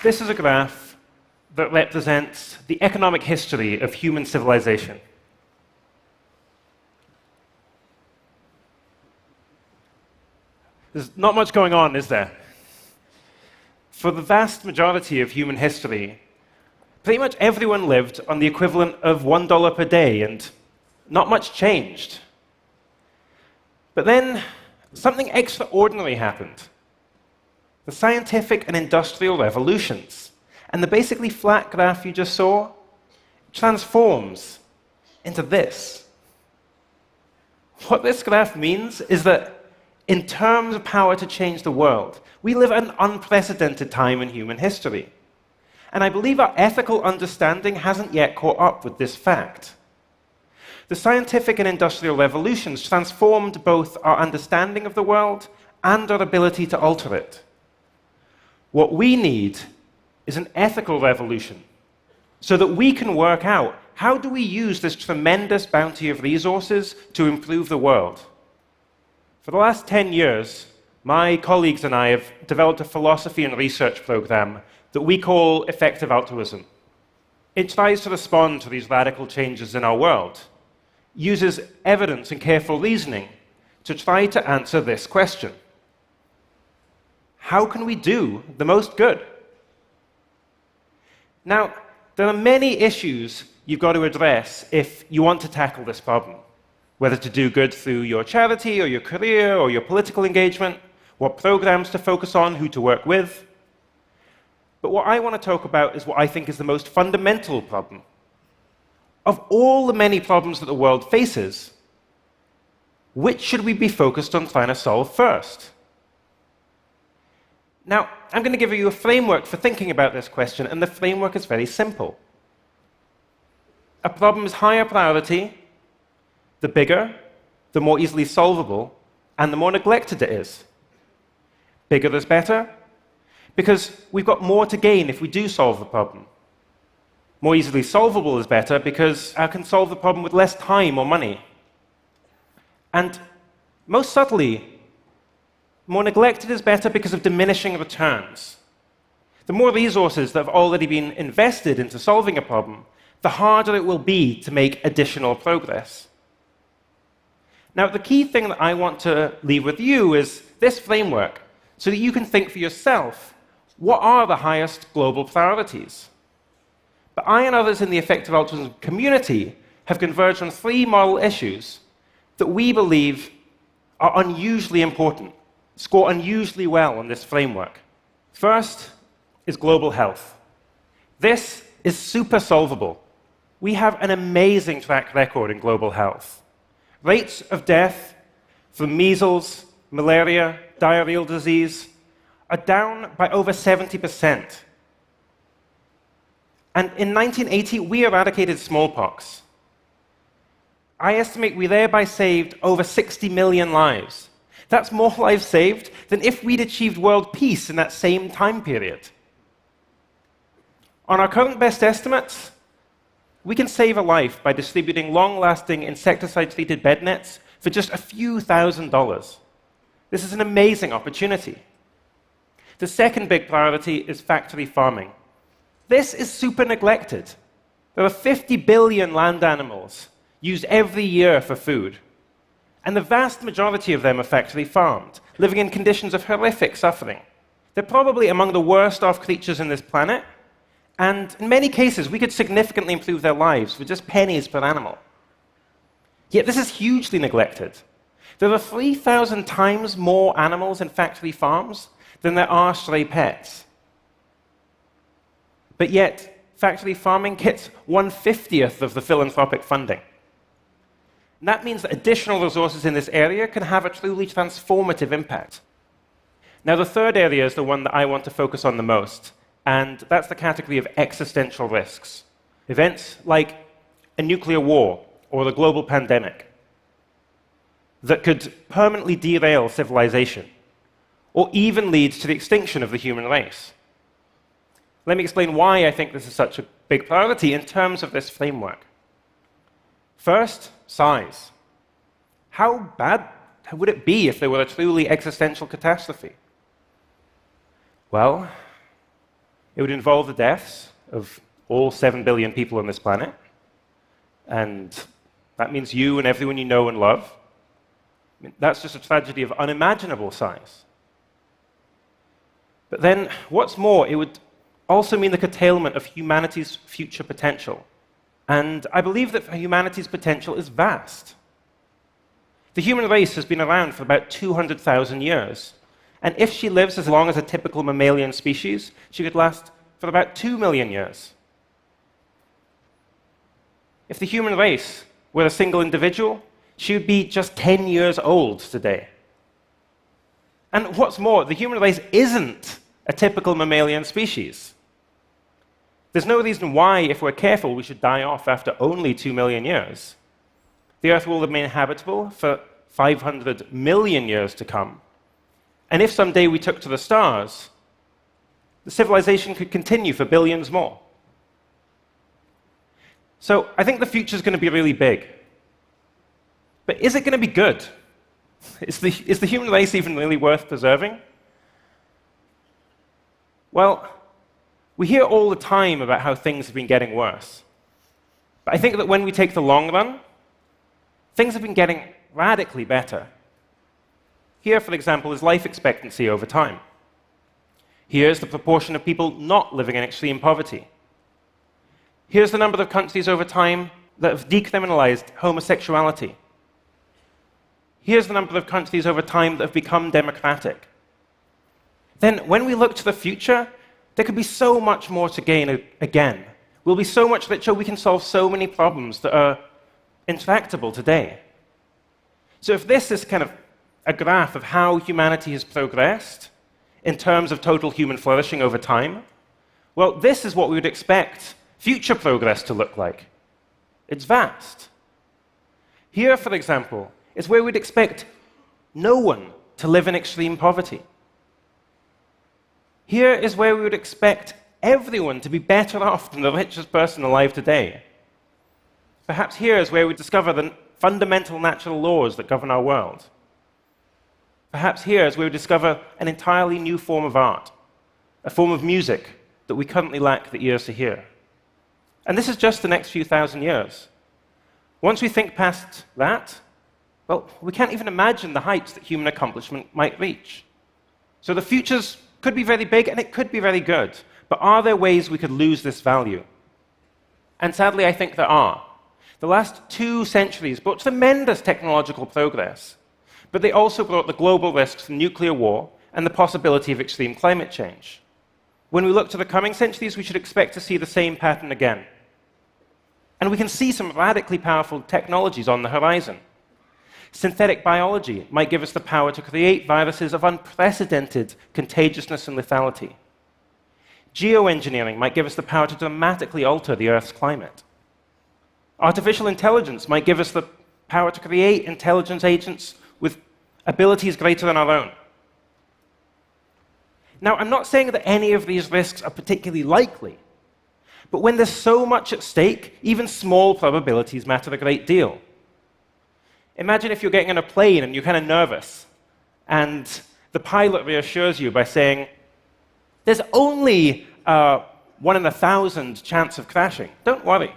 This is a graph that represents the economic history of human civilization. There's not much going on, is there? For the vast majority of human history, pretty much everyone lived on the equivalent of $1 per day, and not much changed. But then something extraordinary happened. The scientific and industrial revolutions. And the basically flat graph you just saw transforms into this. What this graph means is that in terms of power to change the world, we live at an unprecedented time in human history. And I believe our ethical understanding hasn't yet caught up with this fact. The scientific and industrial revolutions transformed both our understanding of the world and our ability to alter it. What we need is an ethical revolution so that we can work out how do we use this tremendous bounty of resources to improve the world. For the last 10 years, my colleagues and I have developed a philosophy and research program that we call effective altruism. It tries to respond to these radical changes in our world, uses evidence and careful reasoning to try to answer this question. How can we do the most good? Now, there are many issues you've got to address if you want to tackle this problem, whether to do good through your charity or your career or your political engagement, what programs to focus on, who to work with. But what I want to talk about is what I think is the most fundamental problem. Of all the many problems that the world faces, which should we be focused on trying to solve first? Now, I'm going to give you a framework for thinking about this question, and the framework is very simple. A problem is higher priority, the bigger, the more easily solvable, and the more neglected it is. Bigger is better, because we've got more to gain if we do solve the problem. More easily solvable is better, because I can solve the problem with less time or money. And most subtly, more neglected is better because of diminishing returns. The more resources that have already been invested into solving a problem, the harder it will be to make additional progress. Now, the key thing that I want to leave with you is this framework, so that you can think for yourself, what are the highest global priorities? But I and others in the effective altruism community have converged on 3 moral issues that we believe are unusually important, score unusually well on this framework. First is global health. This is super solvable. We have an amazing track record in global health. Rates of death from measles, malaria, diarrheal disease are down by over 70%. And in 1980, we eradicated smallpox. I estimate we thereby saved over 60 million lives. That's more lives saved than if we'd achieved world peace in that same time period. On our current best estimates, we can save a life by distributing long-lasting insecticide-treated bed nets for just a few $1,000s. This is an amazing opportunity. The second big priority is factory farming. This is super neglected. There are 50 billion land animals used every year for food. And the vast majority of them are factory farmed, living in conditions of horrific suffering. They're probably among the worst off creatures on this planet, and in many cases, we could significantly improve their lives for just pennies per animal. Yet this is hugely neglected. There are 3,000 times more animals in factory farms than there are stray pets. But yet, factory farming gets 1/50th of the philanthropic funding. And that means that additional resources in this area can have a truly transformative impact. Now, the third area is the one that I want to focus on the most, and that's the category of existential risks. Events like a nuclear war or a global pandemic that could permanently derail civilization or even lead to the extinction of the human race. Let me explain why I think this is such a big priority in terms of this framework. First, size. How bad would it be if there were a truly existential catastrophe? Well, It would involve the deaths of all 7 billion people on this planet, and that means you and everyone you know and love. I mean, that's just a tragedy of unimaginable size. But then, what's more, it would also mean the curtailment of humanity's future potential. And I believe that humanity's potential is vast. The human race has been around for about 200,000 years. And if she lives as long as a typical mammalian species, she could last for about 2 million years. If the human race were a single individual, she would be just 10 years old today. And what's more, the human race isn't a typical mammalian species. There's no reason why, if we're careful, we should die off after only 2 million years. The Earth will remain habitable for 500 million years to come. And if someday we took to the stars, the civilization could continue for billions more. So I think the future is going to be really big. But is it going to be good? Is the human race even really worth preserving? Well, we hear all the time about how things have been getting worse. But I think that when we take the long run, things have been getting radically better. Here, for example, is life expectancy over time. Here's the proportion of people not living in extreme poverty. Here's the number of countries over time that have decriminalized homosexuality. Here's the number of countries over time that have become democratic. Then, when we look to the future, there could be so much more to gain again. We'll be so much richer, we can solve so many problems that are intractable today. So if this is kind of a graph of how humanity has progressed in terms of total human flourishing over time, well, this is what we would expect future progress to look like. It's vast. Here, for example, is where we'd expect no one to live in extreme poverty. Here is where we would expect everyone to be better off than the richest person alive today. Perhaps here is where we discover the fundamental natural laws that govern our world. Perhaps here is where we discover an entirely new form of art, a form of music that we currently lack the ears to hear. And this is just the next few thousand years. Once we think past that, well, we can't even imagine the heights that human accomplishment might reach. So the futures could be very big and it could be very good, but are there ways we could lose this value? And sadly, I think there are. The last 2 centuries brought tremendous technological progress, but they also brought the global risks from nuclear war and the possibility of extreme climate change. When we look to the coming centuries, we should expect to see the same pattern again. And we can see some radically powerful technologies on the horizon. Synthetic biology might give us the power to create viruses of unprecedented contagiousness and lethality. Geoengineering might give us the power to dramatically alter the Earth's climate. Artificial intelligence might give us the power to create intelligence agents with abilities greater than our own. Now, I'm not saying that any of these risks are particularly likely, but when there's so much at stake, even small probabilities matter a great deal. Imagine if you're getting on a plane and you're kind of nervous, and the pilot reassures you by saying, there's only a 1 in 1,000 chance of crashing. Don't worry.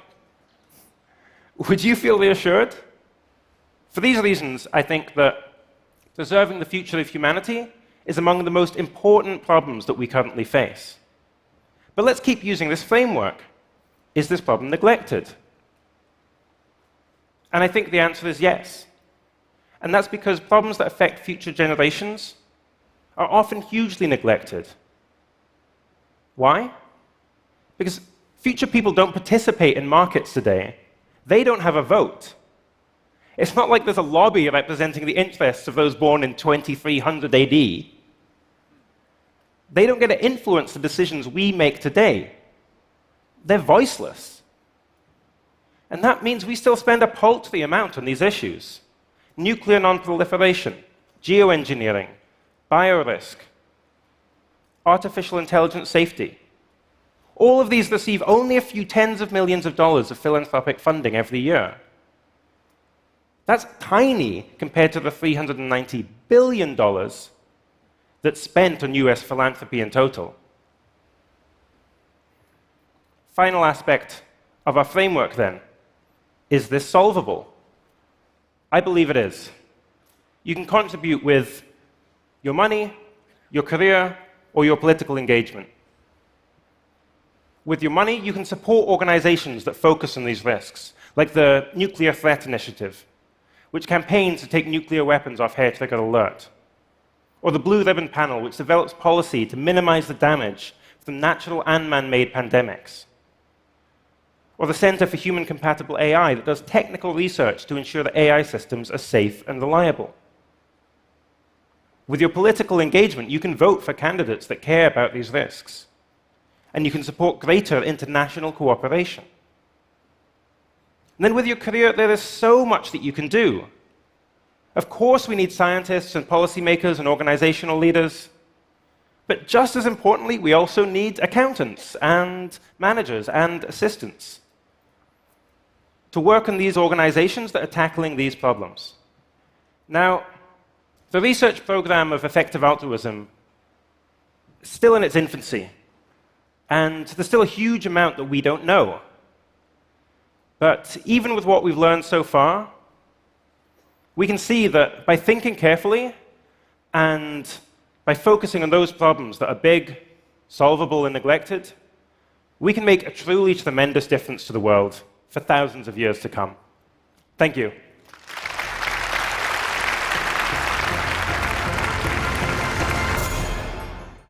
Would you feel reassured? For these reasons, I think that preserving the future of humanity is among the most important problems that we currently face. But let's keep using this framework. Is this problem neglected? And I think the answer is yes. And that's because problems that affect future generations are often hugely neglected. Why? Because future people don't participate in markets today. They don't have a vote. It's not like there's a lobby representing the interests of those born in 2300 AD. They don't get to influence the decisions we make today. They're voiceless. And that means we still spend a paltry amount on these issues. Nuclear non-proliferation, geoengineering, biorisk, artificial intelligence safety. All of these receive only a few tens of millions of dollars of philanthropic funding every year. That's tiny compared to the $390 billion that's spent on US philanthropy in total. final aspect of our framework, then. Is this solvable? I believe it is. You can contribute with your money, your career, or your political engagement. With your money, you can support organizations that focus on these risks, like the Nuclear Threat Initiative, which campaigns to take nuclear weapons off hair-trigger alert, or the Blue Ribbon Panel, which develops policy to minimize the damage from natural and man-made pandemics, or the Center for Human Compatible AI that does technical research to ensure that AI systems are safe and reliable. With your political engagement, you can vote for candidates that care about these risks, and you can support greater international cooperation. And then with your career, there is so much that you can do. Of course, we need scientists and policymakers and organizational leaders, but just as importantly, we also need accountants and managers and assistants to work in these organizations that are tackling these problems. Now, the research program of effective altruism is still in its infancy, and there's still a huge amount that we don't know. But even with what we've learned so far, we can see that by thinking carefully and by focusing on those problems that are big, solvable, and neglected, we can make a truly tremendous difference to the world for thousands of years to come. Thank you.